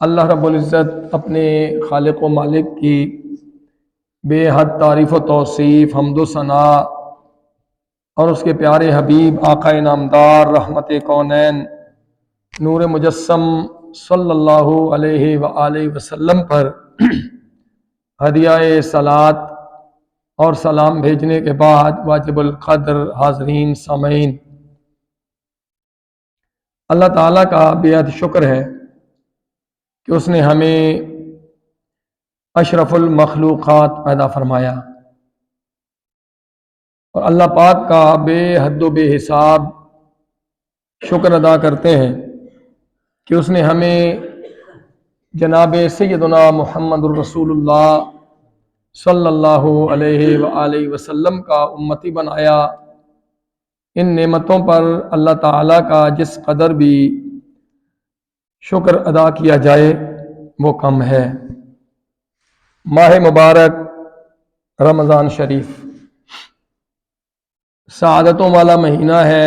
اللہ رب العزت اپنے خالق و مالک کی بے حد تعریف و توصیف، حمد و ثناء اور اس کے پیارے حبیب آقا نامدار رحمت کونین نور مجسم صلی اللہ علیہ وآلہ وسلم پر ہدیہ صلات اور سلام بھیجنے کے بعد واجب القدر حاضرین سامعین، اللہ تعالیٰ کا بے حد شکر ہے کہ اس نے ہمیں اشرف المخلوقات پیدا فرمایا، اور اللہ پاک کا بے حد و بے حساب شکر ادا کرتے ہیں کہ اس نے ہمیں جناب سیدنا محمد الرسول اللہ صلی اللہ علیہ وآلہ وسلم کا امتی بنایا۔ ان نعمتوں پر اللہ تعالیٰ کا جس قدر بھی شکر ادا کیا جائے وہ کم ہے۔ ماہ مبارک رمضان شریف سعادتوں والا مہینہ ہے،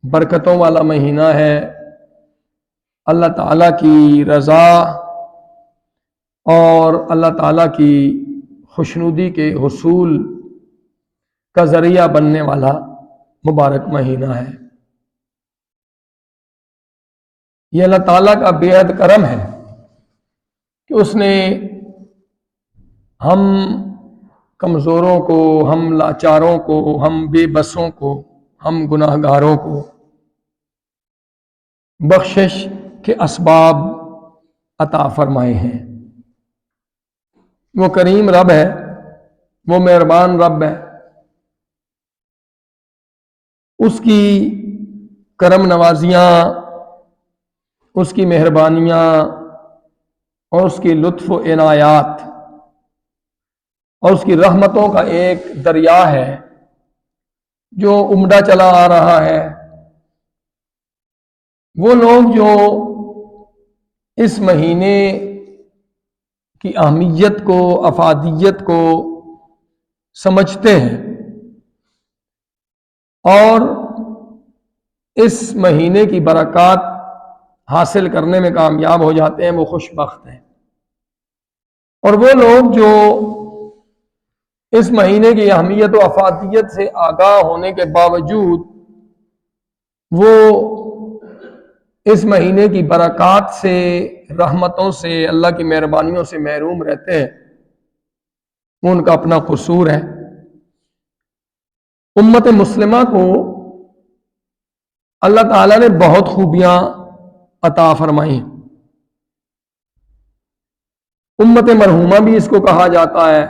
برکتوں والا مہینہ ہے، اللہ تعالیٰ کی رضا اور اللہ تعالیٰ کی خوشنودی کے حصول کا ذریعہ بننے والا مبارک مہینہ ہے۔ یہ اللہ تعالیٰ کا بے حد کرم ہے کہ اس نے ہم کمزوروں کو، ہم لاچاروں کو، ہم بے بسوں کو، ہم گناہ گاروں کو بخشش کے اسباب عطا فرمائے ہیں۔ وہ کریم رب ہے، وہ مہربان رب ہے، اس کی کرم نوازیاں، اس کی مہربانیاں اور اس کی لطف و عنایات اور اس کی رحمتوں کا ایک دریا ہے جو امڈا چلا آ رہا ہے۔ وہ لوگ جو اس مہینے کی اہمیت کو، افادیت کو سمجھتے ہیں اور اس مہینے کی برکات حاصل کرنے میں کامیاب ہو جاتے ہیں، وہ خوش بخت ہیں۔ اور وہ لوگ جو اس مہینے کی اہمیت و افادیت سے آگاہ ہونے کے باوجود وہ اس مہینے کی برکات سے، رحمتوں سے، اللہ کی مہربانیوں سے محروم رہتے ہیں، وہ ان کا اپنا قصور ہے۔ امت مسلمہ کو اللہ تعالیٰ نے بہت خوبیاں عطا فرمائی ہیں۔ امت مرحومہ بھی اس کو کہا جاتا ہے،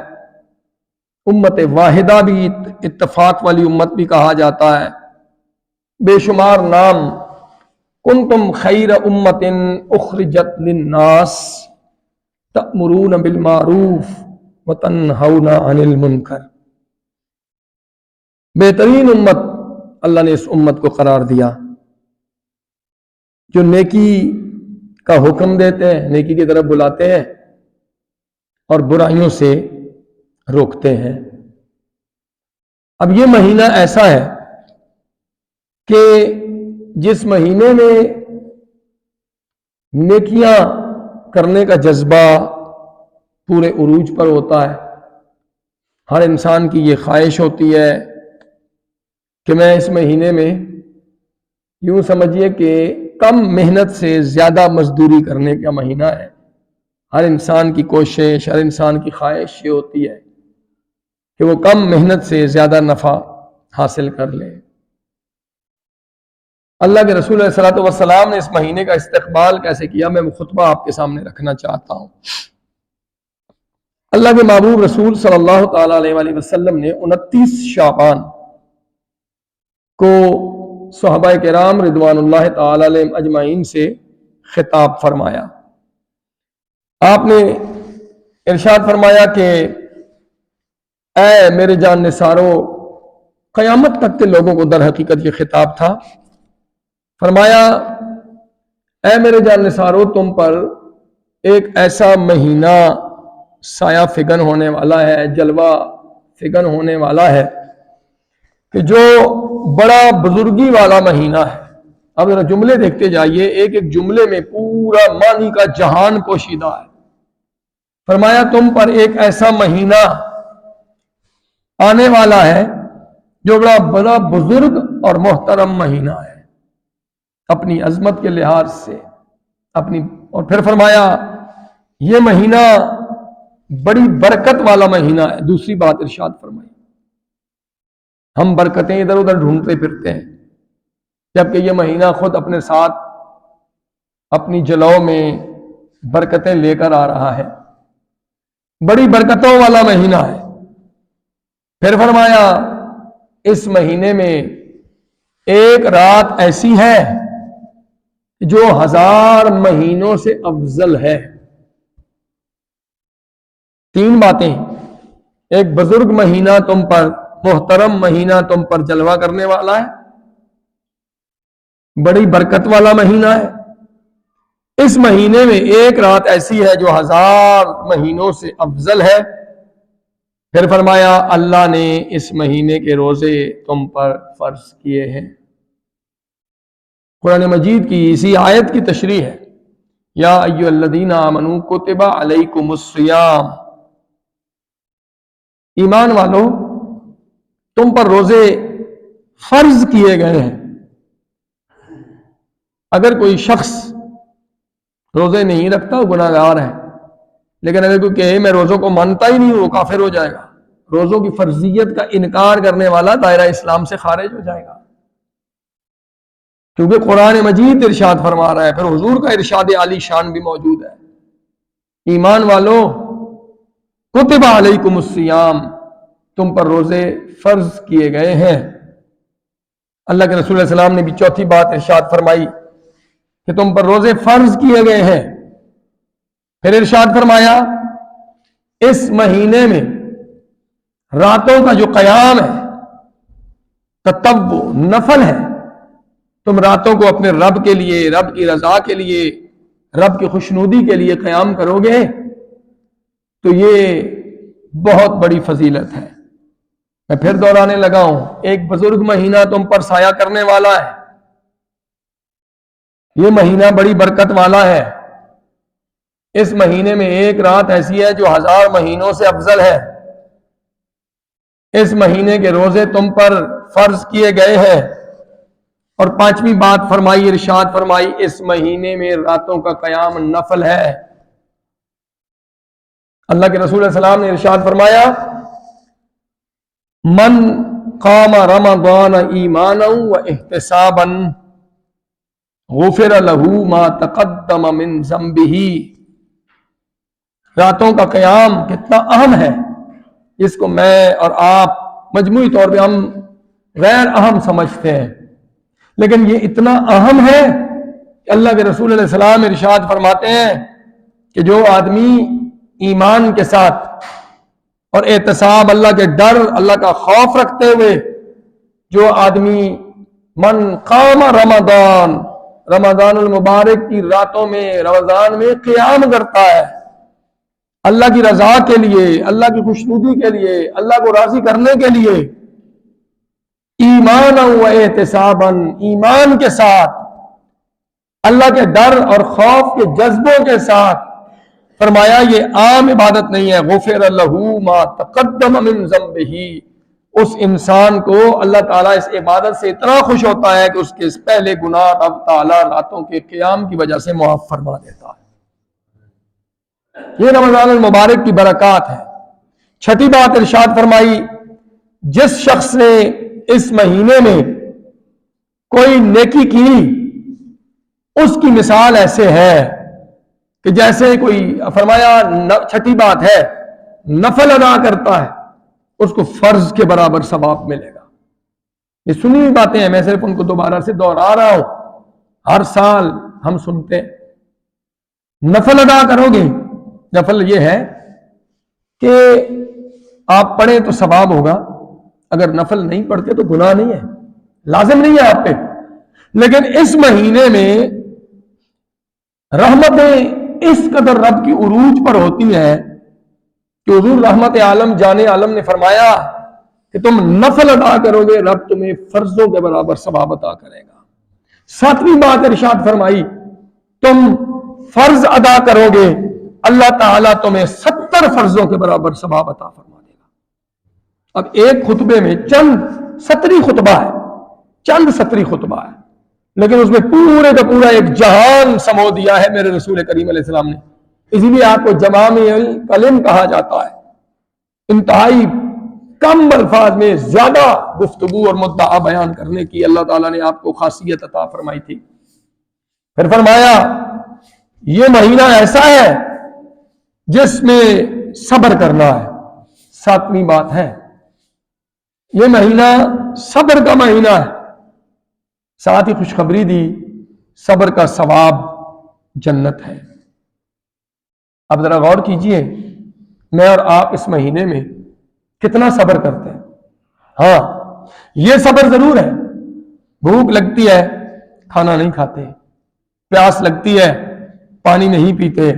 امت واحدہ بھی، اتفاق والی امت بھی کہا جاتا ہے، بے شمار نام۔ کنتم خیر امت اخرجت للناس تأمرون بالمعروف وتنہون عن المنکر۔ بہترین امت اللہ نے اس امت کو قرار دیا جو نیکی کا حکم دیتے ہیں، نیکی کی طرف بلاتے ہیں اور برائیوں سے روکتے ہیں۔ اب یہ مہینہ ایسا ہے کہ جس مہینے میں نیکیاں کرنے کا جذبہ پورے عروج پر ہوتا ہے، ہر انسان کی یہ خواہش ہوتی ہے کہ میں اس مہینے میں یوں سمجھیے کہ کم محنت سے زیادہ مزدوری کرنے کا مہینہ ہے۔ ہر انسان کی کوشش، ہر انسان کی خواہش یہ ہوتی ہے کہ وہ کم محنت سے زیادہ نفع حاصل کر لے۔ اللہ کے رسول علیہ الصلوۃ والسلام نے اس مہینے کا استقبال کیسے کیا، میں وہ خطبہ آپ کے سامنے رکھنا چاہتا ہوں۔ اللہ کے محبوب رسول صلی اللہ تعالیٰ علیہ وآلہ وسلم نے 29 شعبان کو صحابہ کرام رضوان اللہ تعالی علیہم اجمعین سے خطاب فرمایا۔ آپ نے ارشاد فرمایا کہ اے میرے جان نثارو، قیامت تک کے لوگوں کو در حقیقت یہ خطاب تھا۔ فرمایا اے میرے جان نثارو، تم پر ایک ایسا مہینہ سایہ فگن ہونے والا ہے، جلوہ فگن ہونے والا ہے کہ جو بڑا بزرگی والا مہینہ ہے، اب ذرا جملے دیکھتے جائیے، ایک ایک جملے میں پورا معنی کا جہان پوشیدہ ہے۔ فرمایا تم پر ایک ایسا مہینہ آنے والا ہے جو بڑا بزرگ اور محترم مہینہ ہے اپنی عظمت کے لحاظ سے، اور پھر فرمایا یہ مہینہ بڑی برکت والا مہینہ ہے۔ دوسری بات ارشاد فرمائی، ہم برکتیں ادھر ادھر ڈھونڈتے پھرتے ہیں، جبکہ یہ مہینہ خود اپنے ساتھ اپنی جلو میں برکتیں لے کر آ رہا ہے، بڑی برکتوں والا مہینہ ہے۔ پھر فرمایا اس مہینے میں ایک رات ایسی ہے جو 1000 مہینوں سے افضل ہے۔ تین باتیں، ایک بزرگ مہینہ تم پر، محترم مہینہ تم پر جلوہ کرنے والا ہے، بڑی برکت والا مہینہ ہے، اس مہینے میں ایک رات ایسی ہے جو 1000 مہینوں سے افضل ہے۔ پھر فرمایا اللہ نے اس مہینے کے روزے تم پر فرض کیے ہیں۔ قرآن مجید کی اسی آیت کی تشریح ہے، یا ایھا الذین آمنوا کتب علیکم الصیام، ایمان والو تم پر روزے فرض کیے گئے ہیں۔ اگر کوئی شخص روزے نہیں رکھتا وہ گناہ گار ہے، لیکن اگر کوئی کہے میں روزوں کو مانتا ہی نہیں ہوں وہ کافر ہو جائے گا۔ روزوں کی فرضیت کا انکار کرنے والا دائرہ اسلام سے خارج ہو جائے گا، کیونکہ قرآن مجید ارشاد فرما رہا ہے، پھر حضور کا ارشاد عالی شان بھی موجود ہے، ایمان والو کتب علیکم الصیام، تم پر روزے فرض کیے گئے ہیں۔ اللہ کے رسول علیہ السلام نے بھی چوتھی بات ارشاد فرمائی کہ تم پر روزے فرض کیے گئے ہیں۔ پھر ارشاد فرمایا اس مہینے میں راتوں کا جو قیام ہے تطوع نفل ہے، تم راتوں کو اپنے رب کے لیے، رب کی رضا کے لیے، رب کی خوشنودی کے لیے قیام کرو گے تو یہ بہت بڑی فضیلت ہے۔ میں پھر دہرانے لگا ہوں، ایک بزرگ مہینہ تم پر سایہ کرنے والا ہے، یہ مہینہ بڑی برکت والا ہے، اس مہینے میں ایک رات ایسی ہے جو 1000 مہینوں سے افضل ہے، اس مہینے کے روزے تم پر فرض کیے گئے ہیں۔ اور پانچویں بات فرمائی، ارشاد فرمائی اس مہینے میں راتوں کا قیام نفل ہے۔ اللہ کے رسول علیہ السلام نے ارشاد فرمایا من قام رمضان ایمانا و احتسابا غفر له ما تقدم من ذنبه، راتوں کا قیام کتنا اہم ہے، جس کو میں اور آپ مجموعی طور پہ ہم غیر اہم سمجھتے ہیں، لیکن یہ اتنا اہم ہے کہ اللہ کے رسول علیہ السلام ارشاد فرماتے ہیں کہ جو آدمی ایمان کے ساتھ اور احتساب، اللہ کے ڈر، اللہ کا خوف رکھتے ہوئے، جو آدمی من قام رمضان المبارک کی راتوں میں، رمضان میں قیام کرتا ہے اللہ کی رضا کے لیے، اللہ کی خوشنودی کے لیے، اللہ کو راضی کرنے کے لیے، ایمانا و احتسابا، ایمان کے ساتھ، اللہ کے ڈر اور خوف کے جذبوں کے ساتھ، فرمایا یہ عام عبادت نہیں ہے، غفر له ما تقدم من ذنبه، اس انسان کو اللہ تعالیٰ اس عبادت سے اتنا خوش ہوتا ہے کہ اس کے پہلے گناہ اب تعالیٰ راتوں کے قیام کی وجہ سے معاف فرما دیتا ہے۔ یہ رمضان المبارک کی برکات ہے۔ چھٹی بات ارشاد فرمائی جس شخص نے اس مہینے میں کوئی نیکی کی اس کی مثال ایسے ہے کہ جیسے کوئی، فرمایا چھٹی بات ہے نفل ادا کرتا ہے اس کو فرض کے برابر ثواب ملے گا۔ یہ سنی ہوئی باتیں ہیں، میں صرف ان کو دوبارہ سے دوہرا رہا ہوں، ہر سال ہم سنتے ہیں۔ نفل ادا کرو گے، نفل یہ ہے کہ آپ پڑھیں تو ثواب ہوگا، اگر نفل نہیں پڑھتے تو گناہ نہیں ہے، لازم نہیں ہے آپ پہ، لیکن اس مہینے میں رحمتیں اس قدر رب کی عروج پر ہوتی ہیں کہ حضور رحمت عالم جان عالم نے فرمایا کہ تم نفل ادا کرو گے رب تمہیں فرضوں کے برابر ثواب عطا کرے گا۔ ساتویں بات ارشاد فرمائی تم فرض ادا کرو گے اللہ تعالیٰ تمہیں 70 فرضوں کے برابر ثواب عطا فرما دے گا۔ اب ایک خطبے میں چند سطری خطبہ ہے، چند سطری خطبہ ہے، لیکن اس میں پورے کا پورا ایک جہان سمو دیا ہے میرے رسول کریم علیہ السلام نے۔ اسی لیے آپ کو جوامع الکلم کہا جاتا ہے، انتہائی کم الفاظ میں زیادہ گفتگو اور مدعا بیان کرنے کی اللہ تعالیٰ نے آپ کو خاصیت عطا فرمائی تھی۔ پھر فرمایا یہ مہینہ ایسا ہے جس میں صبر کرنا ہے۔ ساتویں بات ہے یہ مہینہ صبر کا مہینہ ہے، ساتھ ہی خوشخبری دی صبر کا ثواب جنت ہے۔ اب ذرا غور کیجئے میں اور آپ اس مہینے میں کتنا صبر کرتے ہیں۔ ہاں یہ صبر ضرور ہے، بھوک لگتی ہے کھانا نہیں کھاتے، پیاس لگتی ہے پانی نہیں پیتے،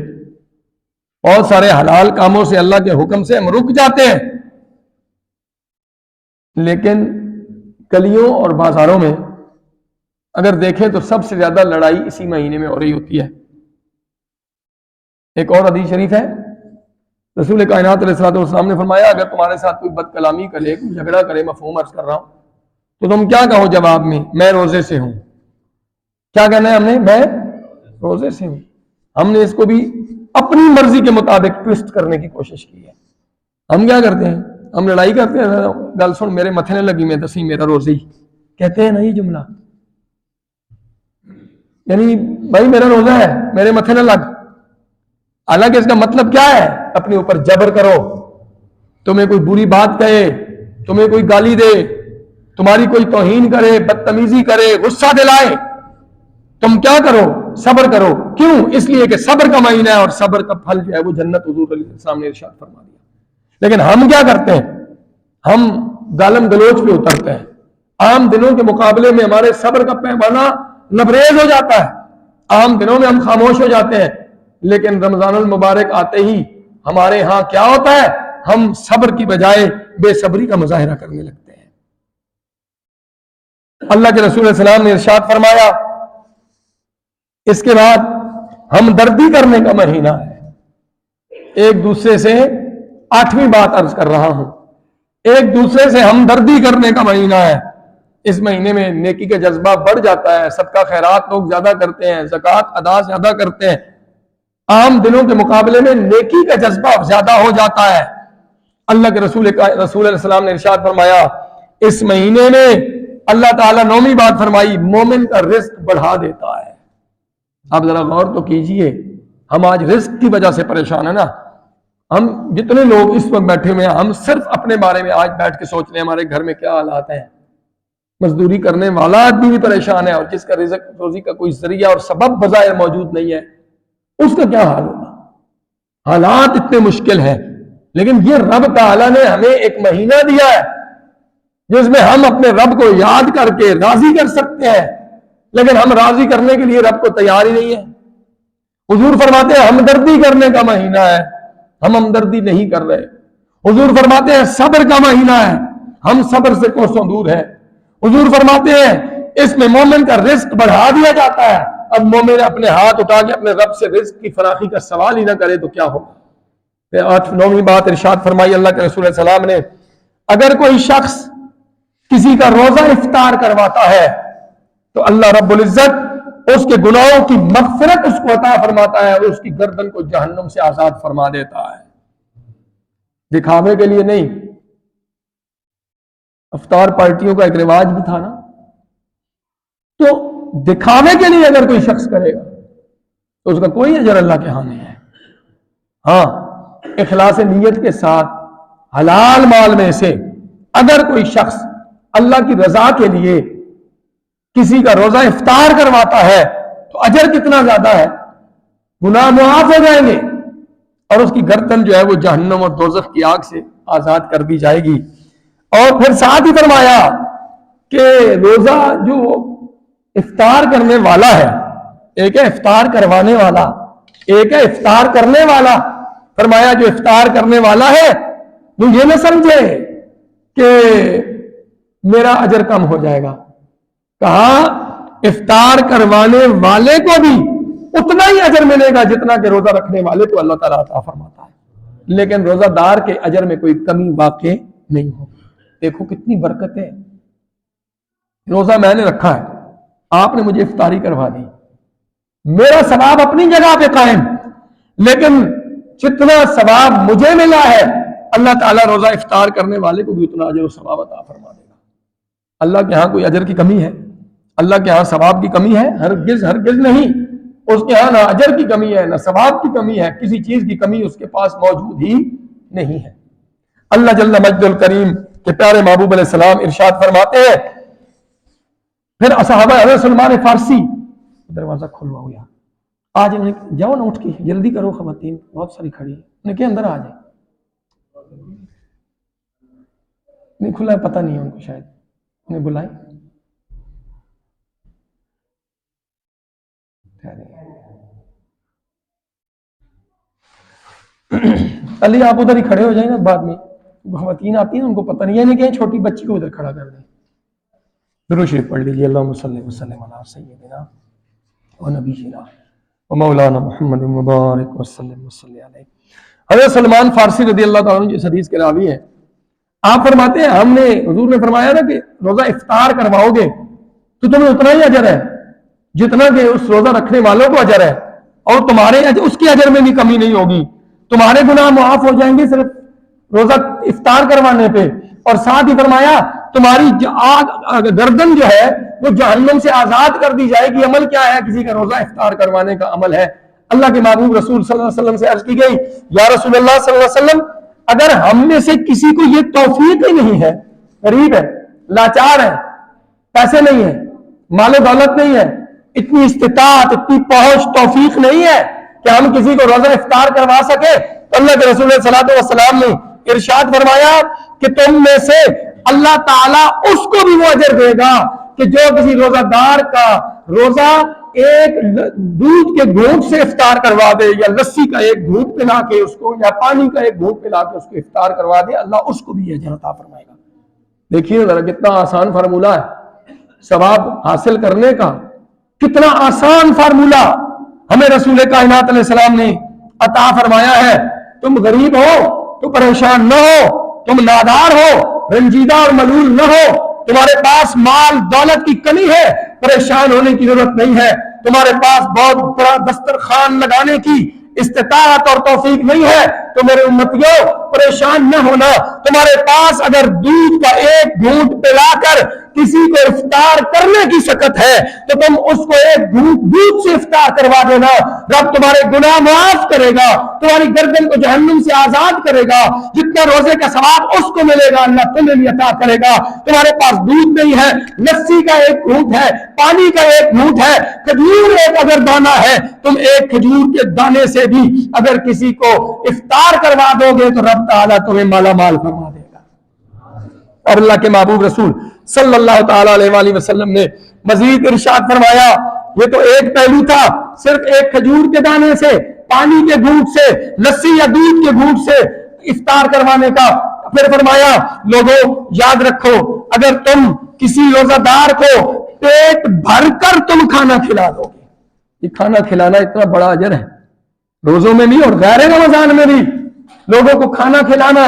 بہت سارے حلال کاموں سے اللہ کے حکم سے ہم رک جاتے ہیں، لیکن گلیوں اور بازاروں میں اگر دیکھیں تو سب سے زیادہ لڑائی اسی مہینے میں ہو رہی ہوتی ہے۔ ایک اور حدیث شریف ہے، رسول کائنات علیہ الصلوۃ والسلام نے فرمایا اگر تمہارے ساتھ کوئی بد کلامی کرے، کوئی جھگڑا کرے، مفہوم عرض کر رہا ہوں، تو تم کیا کہو جواب میں روزے سے ہوں۔ کیا کہنا ہے ہم نے؟ میں روزے سے ہوں۔ ہم نے اس کو بھی اپنی مرضی کے مطابق ٹویسٹ کرنے کی کوشش کی ہے۔ ہم کیا کرتے ہیں؟ ہم لڑائی کرتے ہیں، گل سن میرے متھے نے لگی میں دسی میرا روزے ہی، کہتے ہیں نا یہ جملہ، یعنی بھائی میرا روزہ ہے میرے متھے نہ لگ۔ حالانکہ اس کا مطلب کیا ہے؟ اپنے اوپر جبر کرو، تمہیں کوئی بری بات کہے، تمہیں کوئی گالی دے، تمہاری کوئی توہین کرے، بدتمیزی کرے، غصہ دلائے، تم کیا کرو؟ صبر کرو۔ کیوں؟ اس لیے کہ صبر کا مہینہ ہے اور صبر کا پھل جو ہے وہ جنت، حضور علیہ السلام نے ارشاد فرما دیا۔ لیکن ہم کیا کرتے ہیں؟ ہم گالم گلوچ پہ اترتے ہیں، عام دنوں کے مقابلے میں ہمارے صبر کا پیمانہ لبریز ہو جاتا ہے، عام دنوں میں ہم خاموش ہو جاتے ہیں، لیکن رمضان المبارک آتے ہی ہمارے ہاں کیا ہوتا ہے؟ ہم صبر کی بجائے بے صبری کا مظاہرہ کرنے لگتے ہیں۔ اللہ کے رسول صلی اللہ علیہ وسلم نے ارشاد فرمایا اس کے بعد ہمدردی کرنے کا مہینہ ہے۔ ایک دوسرے سے 8ویں بات عرض کر رہا ہوں، ایک دوسرے سے ہمدردی کرنے کا مہینہ ہے۔ اس مہینے میں نیکی کا جذبہ بڑھ جاتا ہے، صدقہ خیرات لوگ زیادہ کرتے ہیں، زکوٰۃ ادا زیادہ کرتے ہیں، عام دنوں کے مقابلے میں نیکی کا جذبہ زیادہ ہو جاتا ہے۔ اللہ کے رسول علیہ السلام نے ارشاد فرمایا اس مہینے میں اللہ تعالیٰ 9ویں بات فرمائی مومن کا رزق بڑھا دیتا ہے۔ آپ ذرا غور تو کیجئے، ہم آج رزق کی وجہ سے پریشان ہیں نا۔ ہم جتنے لوگ اس وقت بیٹھے ہوئے ہیں، ہم صرف اپنے بارے میں آج بیٹھ کے سوچ رہے ہیں ہمارے گھر میں کیا حالات ہیں۔ مزدوری کرنے والا آدمی بھی پریشان ہے، اور جس کا رزق روزی کا کوئی ذریعہ اور سبب بظاہر موجود نہیں ہے اس کا کیا حال ہوگا۔ حالات اتنے مشکل ہیں، لیکن یہ رب تعالیٰ نے ہمیں ایک مہینہ دیا ہے جس میں ہم اپنے رب کو یاد کر کے راضی کر سکتے ہیں، لیکن ہم راضی کرنے کے لیے رب کو تیار ہی نہیں ہے۔ حضور فرماتے ہیں ہمدردی کرنے کا مہینہ ہے، ہم ہمدردی نہیں کر رہے۔ حضور فرماتے ہیں صبر کا مہینہ ہے، ہم صبر سے کوسوں دور ہیں۔ حضور فرماتے ہیں اس میں مومن کا رزق بڑھا دیا جاتا ہے۔ اب مومن اپنے ہاتھ اٹھا کے اپنے رب سے رزق کی فراخی کا سوال ہی نہ کرے تو کیا ہوگا۔ 9ویں بات ارشاد فرمائی اللہ کے رسول صلی اللہ علیہ وسلم نے اگر کوئی شخص کسی کا روزہ افطار کرواتا ہے تو اللہ رب العزت اس کے گناہوں کی مغفرت اس کو عطا فرماتا ہے اور اس کی گردن کو جہنم سے آزاد فرما دیتا ہے۔ دکھاوے کے لیے نہیں، افطار پارٹیوں کا ایک رواج بھی تھا نا، تو دکھاوے کے لیے اگر کوئی شخص کرے گا تو اس کا کوئی اجر اللہ کے ہاں نہیں ہے۔ ہاں اخلاص نیت کے ساتھ حلال مال میں سے اگر کوئی شخص اللہ کی رضا کے لیے کسی کا روزہ افطار کرواتا ہے تو اجر کتنا زیادہ ہے، گناہ معاف ہو جائیں گے اور اس کی گردن جو ہے وہ جہنم اور دوزخ کی آگ سے آزاد کر دی جائے گی۔ اور پھر ساتھ ہی فرمایا کہ روزہ جو افطار کرنے والا ہے، ایک ہے افطار کروانے والا، ایک ہے افطار کرنے والا۔ فرمایا جو افطار کرنے والا ہے وہ یہ نہ سمجھے کہ میرا اجر کم ہو جائے گا، کہا افطار کروانے والے کو بھی اتنا ہی اجر ملے گا جتنا کہ روزہ رکھنے والے کو اللہ تعالیٰ عطا فرماتا ہے، لیکن روزہ دار کے اجر میں کوئی کمی واقع نہیں ہوگی۔ دیکھو کتنی برکت ہے۔ روزہ میں نے رکھا ہے، آپ نے مجھے افطاری کروا دی، میرا ثواب اپنی جگہ پہ قائم، لیکن جتنا ثواب مجھے ملا ہے اللہ تعالیٰ روزہ افطار کرنے والے کو بھی اتنا اجر و ثواب عطا فرما دے گا۔ اللہ کے ہاں کوئی اجر کی کمی ہے؟ اللہ کے ہاں ثواب کی کمی ہے؟ ہرگز ہرگز نہیں۔ اس کے ہاں نہ اجر کی کمی ہے نہ ثواب کی کمی ہے، کسی چیز کی کمی اس کے پاس موجود ہی نہیں ہے۔ اللہ جل مجد الکریم کے پیارے محبوب علیہ السلام ارشاد فرماتے ہیں، پھر صحابہ حضرت سلمان فارسی، دروازہ کھلواؤ یار، آج جاؤ نا اٹھ کے جلدی کرو، خواتین بہت ساری کھڑی ہیں، انہیں کہ اندر آ جائیں، نہیں کھلا ہے، پتہ نہیں ہے ان کو، شاید انہیں بلائیں۔ علی آپ ادھر ہی کھڑے ہو جائیں نا، بعد میں خواتین آتی ہیں ان کو پتہ نہیں ہے کہ چھوٹی بچی کو ادھر کھڑا کر دیں۔ درود شریف پڑھ لیجیے، اللہم صلی وسلم علی سیدنا و نبینا و مولانا محمد مبارک وسلم وصلی علیہ۔ حضرت سلمان فارسی رضی اللہ تعالیٰ عنہ جس حدیث کے راوی ہیں، آپ فرماتے ہیں ہم نے، حضور نے فرمایا نا کہ روزہ افطار کرواؤ گے تو تمہیں اتنا ہی اجر ہے جتنا کہ اس روزہ رکھنے والوں کو اجر ہے، اور تمہارے اس کے اجر میں بھی کمی نہیں ہوگی، تمہارے گناہ معاف ہو جائیں گے صرف روزہ افطار کروانے پہ، اور ساتھ ہی فرمایا تمہاری گردن جو ہے وہ جہنم سے آزاد کر دی جائے گی۔ عمل کیا ہے؟ کسی کا روزہ افطار کروانے کا عمل ہے۔ اللہ کے محبوب رسول صلی اللہ علیہ وسلم سے عرض کی گئی، یا رسول اللہ صلی اللہ علیہ وسلم، اگر ہم میں سے کسی کو یہ توفیق ہی نہیں ہے، غریب ہے، لاچار ہے، پیسے نہیں ہے، مال و دولت نہیں ہے، اتنی استطاعت، اتنی پہنچ، توفیق نہیں ہے کہ ہم کسی کو روزہ افطار کروا سکے، تو اللہ کے رسول صلی اللہ علیہ وسلم نے ارشاد فرمایا کہ تم میں سے اللہ تعالیٰ اس کو بھی وہ اجر دے گا کہ جو کسی روزہ دار کا روزہ ایک دودھ کے گھونٹ سے افطار کروا دے، یا لسی کا ایک گھونٹ پلا کے اس کو، یا پانی کا ایک گھونٹ پلا کے اس کو افطار کروا دے، اللہ اس کو بھی اجر عطا فرمائے گا۔ دیکھیے ذرا کتنا آسان فارمولہ ہے ثواب حاصل کرنے کا، کتنا آسان فارمولہ ہمیں رسول کائنات علیہ السلام نے عطا فرمایا ہے۔ تم غریب ہو تو پریشان نہ ہو، تم نادار ہو، رنجیدہ اور ملول نہ ہو، تمہارے پاس مال دولت کی کمی ہے، پریشان ہونے کی ضرورت نہیں ہے، تمہارے پاس بہت بڑا دسترخوان لگانے کی استطاعت اور توفیق نہیں ہے تو میرے امتیوں پریشان نہ ہونا، تمہارے پاس اگر دودھ کا ایک گھونٹ پلا کر کسی کو افطار کرنے کی شکت ہے تو تم اس کو ایک گھونٹ دودھ سے افطار کروا دینا، رب تمہارے گناہ معاف کرے گا، تمہاری گردن کو جہنم سے آزاد کرے گا، جتنا روزے کا ثواب اس کو ملے گا اللہ تمہیں بھی عطا کرے گا۔ تمہارے پاس دودھ نہیں ہے، لسی کا ایک گھونٹ ہے، پانی کا ایک گھونٹ ہے، کھجور ایک اگر دانہ ہے، تم ایک کھجور کے دانے سے بھی اگر کسی کو افطار کروا دو گے تو رب تعالیٰ تمہیں مالا مال فرما دے گا۔ اور اللہ کے محبوب رسول صلی اللہ تعالیٰ علیہ وآلہ وسلم نے مزید ارشاد فرمایا، یہ تو ایک پہلو تھا، صرف ایک کھجور کے دانے سے، پانی کے گھونٹ سے، لسی یا دودھ کے گھونٹ سے افطار کروانے کا۔ پھر فرمایا لوگوں یاد رکھو، اگر تم کسی روزہ دار کو پیٹ بھر کر تم کھانا کھلا دو گے، یہ کھانا کھلانا اتنا بڑا اجر ہے، روزوں میں بھی اور غیر رمضان میں بھی لوگوں کو کھانا کھلانا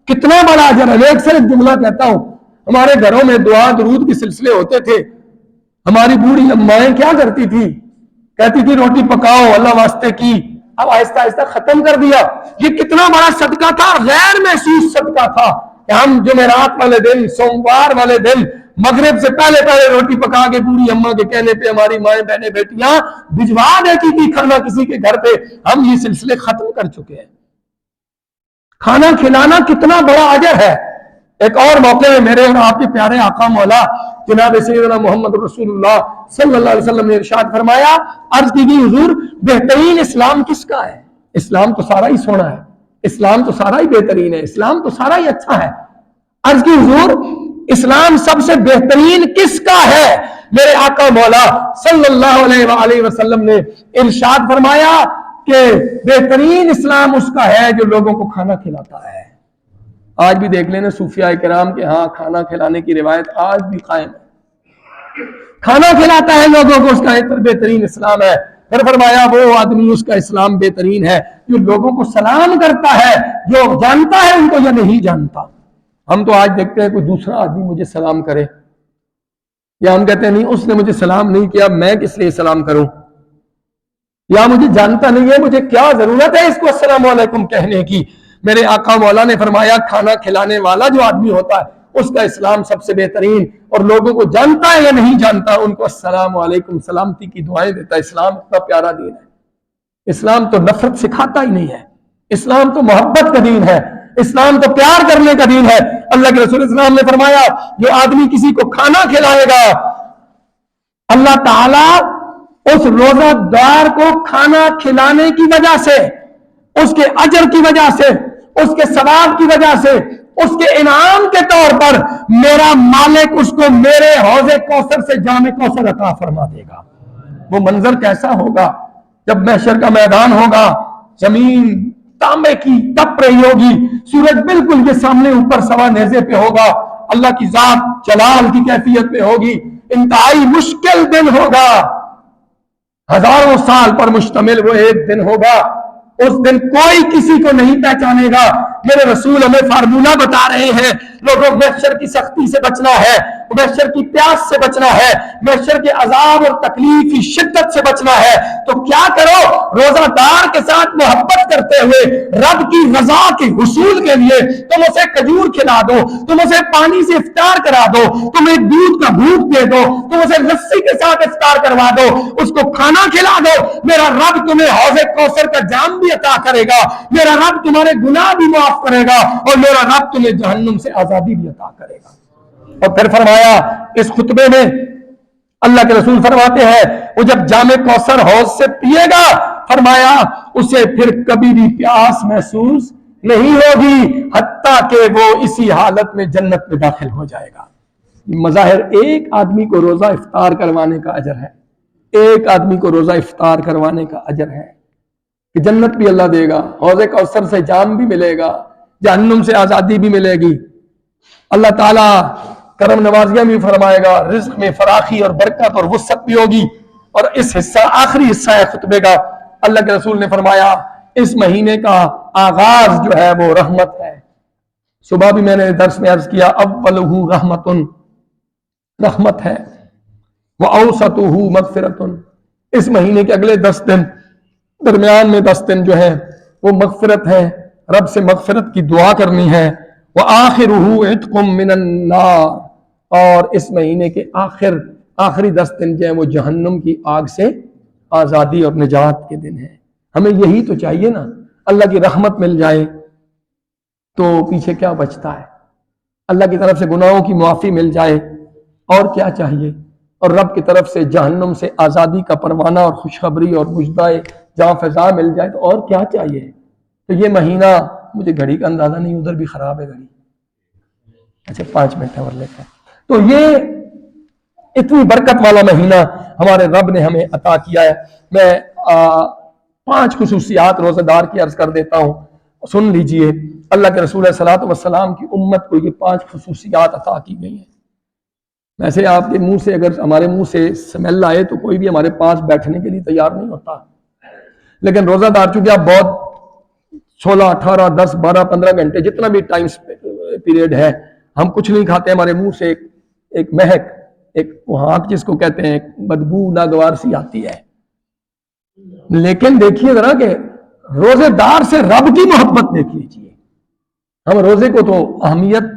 کتنا بڑا اجر ہے۔ میں اکثر ایک جملہ کہتا ہوں، ہمارے گھروں میں دعا درود کے سلسلے ہوتے تھے، ہماری بوڑھی امائیں کیا کرتی تھی، کہتی تھی روٹی پکاؤ اللہ واسطے کی، اب آہستہ آہستہ ختم کر دیا۔ یہ کتنا بڑا صدقہ تھا، غیر محسوس صدقہ تھا کہ ہم جمعرات والے دن، سوموار والے دن مغرب سے پہلے پہلے روٹی پکا کے بوڑھی اماں کے کہنے پہ ہماری مائیں بہنیں بیٹیاں بھجوا دیتی تھی کھانا کسی کے گھر پہ۔ ہم یہ سلسلے ختم کر چکے ہیں۔ کھانا کھلانا کتنا بڑا اجر ہے۔ ایک اور موقع میں میرے اور آپ کے پیارے آقا مولا جناب سیدنا محمد رسول اللہ صلی اللہ علیہ وسلم نے ارشاد فرمایا، عرض کی گئی حضور بہترین اسلام کس کا ہے؟ اسلام تو سارا ہی سونا ہے، اسلام تو سارا ہی بہترین ہے، اسلام تو سارا ہی اچھا ہے۔ عرض کی حضور اسلام سب سے بہترین کس کا ہے؟ میرے آقا مولا صلی اللہ علیہ وآلہ وسلم نے ارشاد فرمایا کہ بہترین اسلام اس کا ہے جو لوگوں کو کھانا کھلاتا ہے۔ آج بھی دیکھ لینا صوفیاء کرام کے ہاں کھانا کھلانے کی روایت آج بھی قائم ہے۔ کھانا کھلاتا ہے لوگوں کو، اس کا بہترین اسلام ہے۔ پھر فرمایا وہ آدمی اس کا اسلام بہترین ہے جو لوگوں کو سلام کرتا ہے، جو جانتا ہے ان کو یا نہیں جانتا۔ ہم تو آج دیکھتے ہیں کوئی دوسرا آدمی مجھے سلام کرے، یا ہم کہتے ہیں نہیں اس نے مجھے سلام نہیں کیا، میں کس لیے سلام کروں، یا مجھے جانتا نہیں ہے، مجھے کیا ضرورت ہے اس کو السلام علیکم کہنے کی۔ میرے آقا مولا نے فرمایا کھانا کھلانے والا جو آدمی ہوتا ہے اس کا اسلام سب سے بہترین، اور لوگوں کو جانتا ہے یا نہیں جانتا ان کو السلام علیکم سلامتی کی دعائیں دیتا ہے۔ اسلام اتنا پیارا دین ہے، اسلام تو نفرت سکھاتا ہی نہیں ہے، اسلام تو محبت کا دین ہے، اسلام تو پیار کرنے کا دین ہے۔ اللہ کے رسول اسلام نے فرمایا جو آدمی کسی کو کھانا کھلائے گا، اللہ تعالیٰ اس روزہ دار کو کھانا کھلانے کی وجہ سے، اس کے اجر کی وجہ سے، اس کے ثواب کی وجہ سے، اس کے انعام کے طور پر میرا مالک اس کو میرے حوض کوثر سے جام کوثر عطا فرما دے گا۔ وہ منظر کیسا ہوگا جب محشر کا میدان ہوگا، زمین تانبے کی تپ رہی ہوگی، سورج بالکل یہ سامنے اوپر سوا نیزے پہ ہوگا، اللہ کی ذات جلال کی کیفیت پہ ہوگی، انتہائی مشکل دن ہوگا، ہزاروں سال پر مشتمل وہ ایک دن ہوگا۔ اس دن کوئی کسی کو نہیں پہچانے گا۔ میرے رسول ہمیں فارمولہ بتا رہے ہیں، لوگوں محشر کی سختی سے بچنا ہے، محشر کی پیاس سے بچنا ہے، محشر کے عذاب اور تکلیف کی شدت سے بچنا ہے، تو کیا کرو؟ روزہ دار کے ساتھ محبت کرتے ہوئے رب کی رضا کے حصول کے لیے تم اسے کھجور کھلا دو، تم اسے پانی سے افطار کرا دو، تم ایک دودھ کا گھونٹ دے دو، تم اسے لسی کے ساتھ افطار کروا دو، اس کو کھانا کھلا دو، میرا رب تمہیں حوض کوثر کا جام بھی عطا کرے گا، میرا رب تمہارے گناہ بھی معاف کرے گا، اور میرا رب تمہیں جہنم سے آزادی بھی عطا کرے گا۔ اور پھر فرمایا اس خطبے میں اللہ کے رسول فرماتے ہیں وہ جب جام کوثر حوض سے پیے گا، فرمایا اسے پھر کبھی بھی پیاس محسوس نہیں ہوگی حتیٰ کہ وہ اسی حالت میں جنت میں داخل ہو جائے گا۔ مظاہر ایک آدمی کو روزہ افطار کروانے کا اجر ہے، ایک آدمی کو روزہ افطار کروانے کا اجر ہے کہ جنت بھی اللہ دے گا، حوض کوثر سے جام بھی ملے گا، جہنم سے آزادی بھی ملے گی، اللہ تعالیٰ کرم نوازیاں بھی فرمائے گا، رزق میں فراخی اور برکت اور وسعت بھی ہوگی۔ اور اس حصہ آخری حصہ ہے خطبے کا، اللہ کے رسول نے فرمایا اس مہینے کا آغاز جو ہے وہ رحمت ہے۔ صبح بھی میں نے درس میں عرض کیا اولہ رحمت، رحمت ہے، وَأَوْسَطُهُ مغفرۃ، اس مہینے کے اگلے 10 دن، درمیان میں 10 دن جو ہے وہ مغفرت ہے، رب سے مغفرت کی دعا کرنی ہے، وَآخِرُهُ عِتْقٌ مِّنَ النَّارِ، اور اس مہینے کے آخری 10 دن جو ہیں وہ جہنم کی آگ سے آزادی اور نجات کے دن ہیں۔ ہمیں یہی تو چاہیے نا، اللہ کی رحمت مل جائے تو پیچھے کیا بچتا ہے، اللہ کی طرف سے گناہوں کی معافی مل جائے اور کیا چاہیے، اور رب کی طرف سے جہنم سے آزادی کا پروانہ اور خوشخبری اور مژدہ جاں فضا مل جائے تو اور کیا چاہیے۔ تو یہ مہینہ، مجھے گھڑی کا اندازہ نہیں، ادھر بھی خراب ہے گھڑی، اچھا 5 منٹ اور لیتے ہیں، تو یہ اتنی برکت والا مہینہ ہمارے رب نے ہمیں عطا کیا ہے۔ میں 5 خصوصیات روزہ دار کی عرض کر دیتا ہوں، سن لیجئے۔ اللہ کے رسول صلی اللہ علیہ وسلم کی امت کو یہ 5 خصوصیات عطا کی گئی ہیں۔ ویسے آپ کے منہ سے، اگر ہمارے منہ سے سمیل آئے تو کوئی بھی ہمارے پاس بیٹھنے کے لیے تیار نہیں ہوتا، لیکن روزہ دار چونکہ آپ بہت 16 18 10 12 15 گھنٹے جتنا بھی ٹائم پیریڈ ہے، ہم کچھ نہیں کھاتے، ہمارے منہ سے ایک مہک، ایک ہانک جس کو کہتے ہیں، ایک بدبو ناگوار سی آتی ہے، لیکن دیکھیے ذرا کہ روزے دار سے رب کی محبت دیکھ لیجیے۔ ہم روزے کو تو اہمیت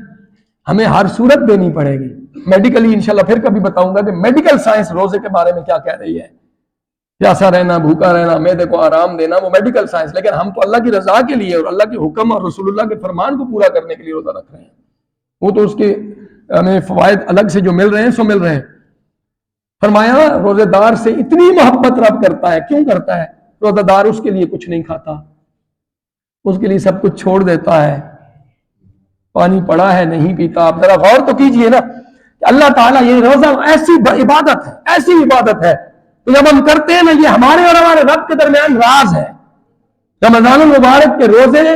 ہمیں ہر صورت دینی پڑے گی، میڈیکلی انشاءاللہ پھر کبھی بتاؤں گا کہ میڈیکل سائنس روزے کے بارے میں کیا کہہ رہی ہے، پیاسا رہنا، بھوکا رہنا، معدے کو آرام دینا، وہ میڈیکل سائنس، لیکن ہم تو اللہ کی رضا کے لیے اور اللہ کے حکم اور رسول اللہ کے فرمان کو پورا کرنے کے لیے روزہ رکھ رہے ہیں، وہ تو اس کے ہمیں فوائد الگ سے جو مل رہے ہیں سو مل رہے ہیں۔ فرمایا روزے دار سے اتنی محبت رب کرتا ہے، کیوں کرتا ہے؟ روزہ دار اس کے لیے کچھ نہیں کھاتا، اس کے لیے سب کچھ چھوڑ دیتا ہے، پانی پڑا ہے نہیں پیتا۔ آپ ذرا غور تو کیجئے نا کہ اللہ تعالیٰ، یہ روزہ ایسی عبادت ہے، ایسی عبادت ہے، تو جب ہم کرتے ہیں نا، یہ ہمارے اور ہمارے رب کے درمیان راز ہے۔ رمضان المبارک کے روزے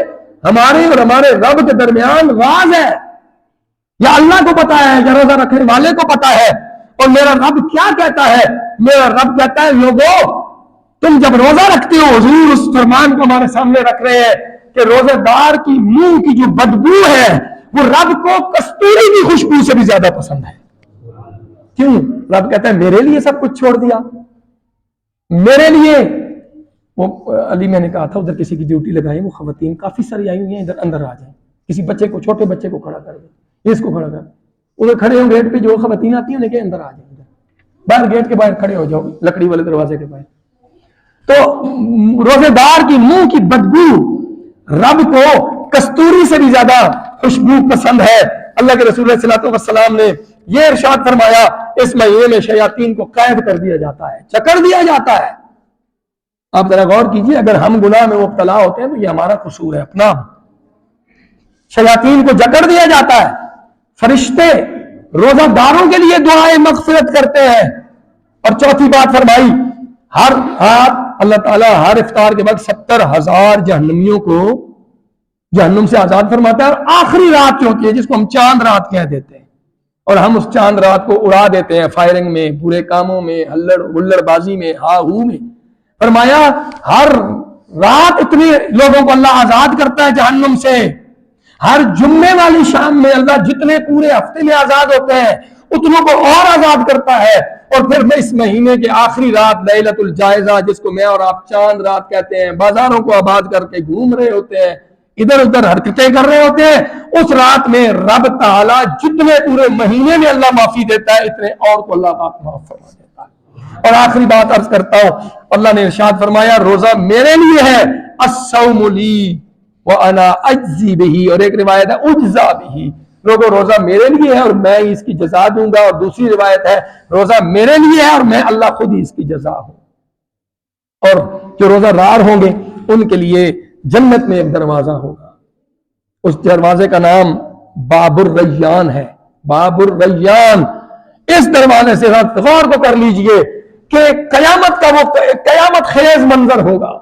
ہمارے اور ہمارے رب کے درمیان راز ہے، یا اللہ کو پتا ہے یا روزہ رکھنے والے کو پتا ہے، اور میرا رب کیا کہتا ہے؟ میرا رب کہتا ہے لوگوں تم جب روزہ رکھتے ہو، حضور اس فرمان کو ہمارے سامنے رکھ رہے ہیں کہ روزے دار کی منہ کی جو بدبو ہے وہ رب کو کستوری کی خوشبو سے بھی زیادہ پسند ہے۔ کیوں؟ رب کہتا ہے میرے لیے سب کچھ چھوڑ دیا، میرے لیے۔ وہ علی میں نے کہا تھا ادھر کسی کی ڈیوٹی لگائی، وہ خواتین کافی ساری آئی ہوئی ہیں، ادھر اندر آ جائیں، کسی بچے کو، چھوٹے بچے کو کھڑا کر دیں، اس کو کھڑا کر، ادھر کھڑے ہوں گیٹ پہ، جو خواتین آتی ہیں انہیں کہ اندر آ جائیں، باہر گیٹ کے باہر کھڑے ہو جاؤ، لکڑی والے دروازے کے باہر۔ تو روزے دار کی منہ کی بدبو رب کو کستوری سے بھی زیادہ خوشبو پسند ہے۔ اللہ کے رسول صلی اللہ علیہ وسلم نے یہ ارشاد فرمایا اس مہینے میں شیاطین کو قید کر دیا جاتا ہے، جکڑ دیا جاتا ہے۔ آپ ذرا غور کیجئے، اگر ہم گناہ میں مبتلا ہوتے ہیں تو یہ ہمارا قصور ہے اپنا۔ شیاطین کو جکڑ دیا جاتا ہے۔ فرشتے روزہ داروں کے لیے دعائیں مغفرت کرتے ہیں۔ اور چوتھی بات فرمائی، ہر اللہ تعالیٰ ہر افطار کے بعد 70,000 جہنمیوں کو جہنم سے آزاد فرماتا ہے۔ اور آخری رات جو ہوتی ہے جس کو ہم چاند رات کہہ دیتے ہیں، اور ہم اس چاند رات کو اڑا دیتے ہیں فائرنگ میں، برے کاموں میں، ہلڑ بازی میں، ہا ہو میں۔ فرمایا ہر رات اتنے لوگوں کو اللہ آزاد کرتا ہے جہنم سے۔ ہر جمعے والی شام میں اللہ جتنے پورے ہفتے میں آزاد ہوتے ہیں اتنوں کو اور آزاد کرتا ہے۔ اور پھر میں اس مہینے کے آخری رات لیلۃ الجائزہ، جس کو میں اور آپ چاند رات کہتے ہیں، بازاروں کو آباد کر کے گھوم رہے ہوتے ہیں، ادھر ادھر حرکتیں کر رہے ہوتے ہیں، اس رات میں رب تعالیٰ جتنے پورے مہینے میں اللہ معافی دیتا ہے اتنے اور کو اللہ پاک معاف فرما دیتا ہے۔ اور آخری بات عرض کرتا ہوں، اللہ نے ارشاد فرمایا روزہ میرے لیے ہے، الصوم لی وانا اجزی بہ، اور ایک روایت ہے اجزا بہ، لوگوں روزہ میرے لیے ہے اور میں اس کی جزا دوں گا، اور دوسری روایت ہے روزہ میرے لیے ہے اور میں اللہ خود ہی اس کی جزا ہوں۔ اور جو روزہ دار ہوں گے ان کے لیے جنت میں ایک دروازہ ہوگا، اس دروازے کا نام باب الریان ہے، باب الریان۔ اس دروازے سے غور کو کر لیجئے کہ قیامت کا وہ قیامت خیز منظر ہوگا۔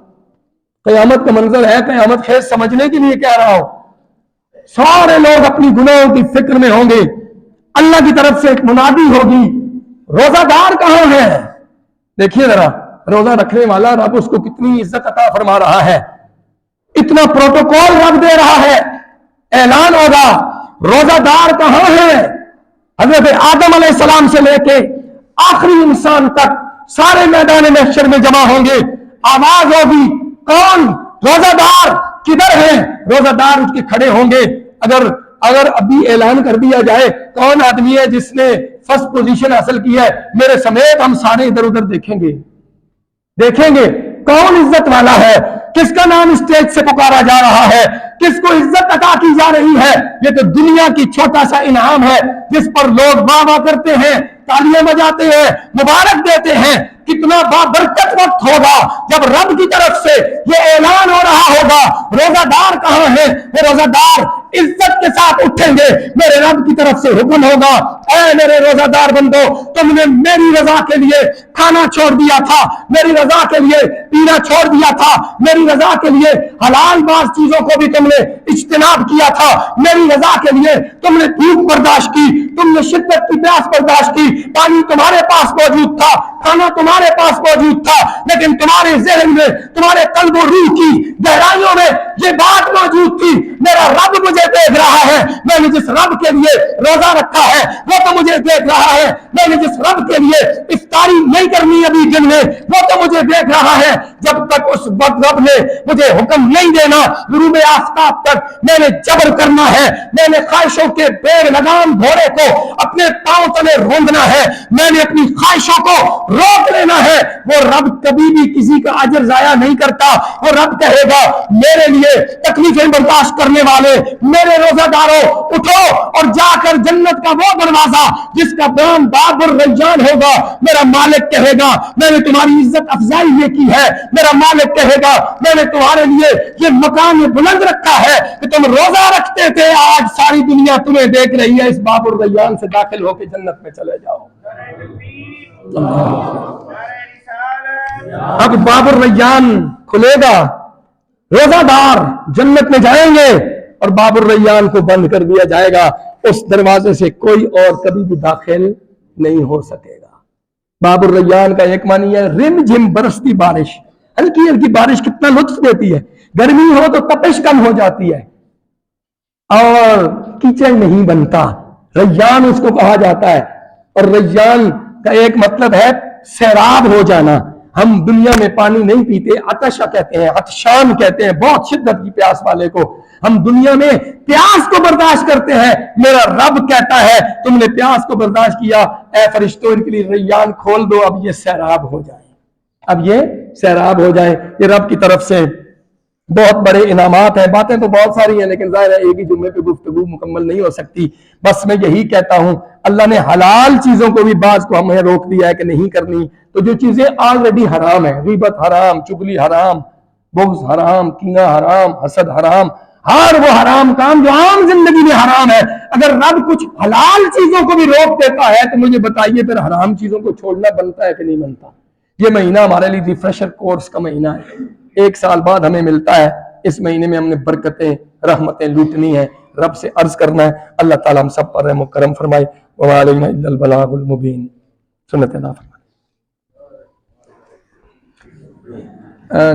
قیامت کا منظر ہے، قیامت خیز سمجھنے کے لیے کہہ رہا ہوں، سارے لوگ اپنی گناہوں کی فکر میں ہوں گے، اللہ کی طرف سے ایک منادی ہوگی، روزہ دار کہاں ہے؟ دیکھیے ذرا روزہ رکھنے والا رب اس کو کتنی عزت عطا فرما رہا ہے، اتنا پروٹوکول رب دے رہا ہے۔ اعلان ہوگا روزہ دار کہاں ہے؟ حضرت آدم علیہ السلام سے لے کے آخری انسان تک سارے میدان محشر میں جمع ہوں گے، آواز ہوگی کون روزہ دار کدھر ہیں؟ روزہ دار اٹھ کے کھڑے ہوں گے۔ اگر ابھی اعلان کر دیا جائے کون آدمی ہے جس نے فرسٹ پوزیشن حاصل کی ہے، میرے سمیت ہم سارے ادھر ادھر دیکھیں گے کون عزت والا ہے، کس کا نام اسٹیج سے پکارا جا رہا ہے، کس کو عزت عطا کی جا رہی ہے۔ یہ تو دنیا کی چھوٹا سا انعام ہے جس پر لوگ واہ واہ کرتے ہیں، تالیاں بجاتے ہیں، مبارک دیتے ہیں۔ کتنا بابرکت وقت ہوگا جب رب کی طرف سے یہ اعلان ہو رہا ہوگا روزہ دار کہاں ہے؟ وہ روزہ دار عزت کے ساتھ اٹھیں گے، میرے رب کی طرف سے حکم ہوگا اے میرے روزہ دار بندو، تم نے میری رضا کے لیے کھانا چھوڑ دیا تھا، میری رضا کے لیے پینا چھوڑ دیا تھا، میری رضا کے لیے حلال بعض چیزوں کو بھی تم نے اجتناب کیا تھا، میری رضا کے لیے تم نے بھوک برداشت کی، تم نے شدت کی پیاس برداشت کی، پانی تمہارے پاس موجود تھا، کھانا تمہارے پاس موجود تھا، لیکن تمہارے ذہن میں، تمہارے قلب و روح کی گہرائیوں میں یہ بات موجود تھی میرا رب مجھے دیکھ رہا ہے، میں نے جس رب کے لیے روزہ رکھا ہے وہ تو مجھے دیکھ رہا ہے، میں نے جس رب کے لیے افطاری نہیں کرنی ابھی دن میں وہ تو مجھے دیکھ رہا ہے۔ جب تک اس وقت رب نے مجھے حکم نہیں دینا غروب آفتاب تک میں نے جبر کرنا ہے، میں نے خواہشوں کے بے لگام گھوڑے کو اپنے پاؤں تلے روندنا ہے، میں نے اپنی خواہشوں کو روک لینا ہے۔ وہ رب کبھی بھی کسی کا اجر ضائع نہیں کرتا، وہ رب کہے گا میرے لیے تکلیفیں برداشت کرنے والے میرے روزہ داروں اٹھو اور جا کر جنت کا وہ دروازہ جس کا نام باب الریان ہوگا، میرا مالک کہے گا میں نے تمہاری عزت افزائی یہ کی ہے، میرا مالک کہے گا میں نے تمہارے لیے یہ مقام بلند رکھا ہے کہ تم روزہ رکھتے تھے، آج ساری دنیا تمہیں دیکھ رہی ہے، اس باب الریان سے داخل ہو کے جنت میں چلے جاؤ۔ اب باب الریان کھلے گا، روزہ دار جنت میں جائیں گے اور باب الریان کو بند کر دیا جائے گا، اس دروازے سے کوئی اور کبھی بھی داخل نہیں ہو سکے گا۔ باب الریان کا ایک معنی ہے رم جھم برستی بارش، ہلکی ہلکی بارش کتنا لطف دیتی ہے، گرمی ہو تو تپش کم ہو جاتی ہے اور کیچڑ نہیں بنتا، ریان اس کو کہا جاتا ہے۔ اور ریان کا ایک مطلب ہے سیراب ہو جانا۔ ہم دنیا میں پانی نہیں پیتے، عطشہ کہتے ہیں، عطشان کہتے ہیں بہت شدت کی پیاس والے کو۔ ہم دنیا میں پیاس کو برداشت کرتے ہیں، میرا رب کہتا ہے تم نے پیاس کو برداشت کیا، اے فرشتوں ان کے لیے ریان کھول دو، اب یہ سیراب ہو جائیں، اب یہ سیراب ہو جائیں۔ یہ رب کی طرف سے بہت بڑے انعامات ہیں۔ باتیں تو بہت ساری ہیں لیکن ظاہر ہے ایک ہی جملے پہ گفتگو مکمل نہیں ہو سکتی۔ بس میں یہی کہتا ہوں اللہ نے حلال چیزوں کو بھی بعض کو ہمیں روک دیا ہے کہ نہیں کرنی، تو جو چیزیں آلریڈی حرام ہیں، غیبت حرام، چغلی حرام، بغض حرام، کینہ حرام، حسد حرام، ہر وہ حرام کام جو عام زندگی میں حرام ہے، اگر رب کچھ حلال چیزوں کو بھی روک دیتا ہے تو مجھے بتائیے پھر حرام چیزوں کو چھوڑنا بنتا ہے کہ نہیں بنتا؟ یہ مہینہ ہمارے لیے ریفریشر کورس کا مہینہ ہے، 1 سال بعد ہمیں ملتا ہے۔ اس مہینے میں ہم نے برکتیں رحمتیں لوٹنی ہیں، رب سے عرض کرنا ہے اللہ تعالیٰ ہم سب پر رحم و کرم فرمائے۔ وما علینا الا البلاغ المبین۔ سنت اللہ فرمائے۔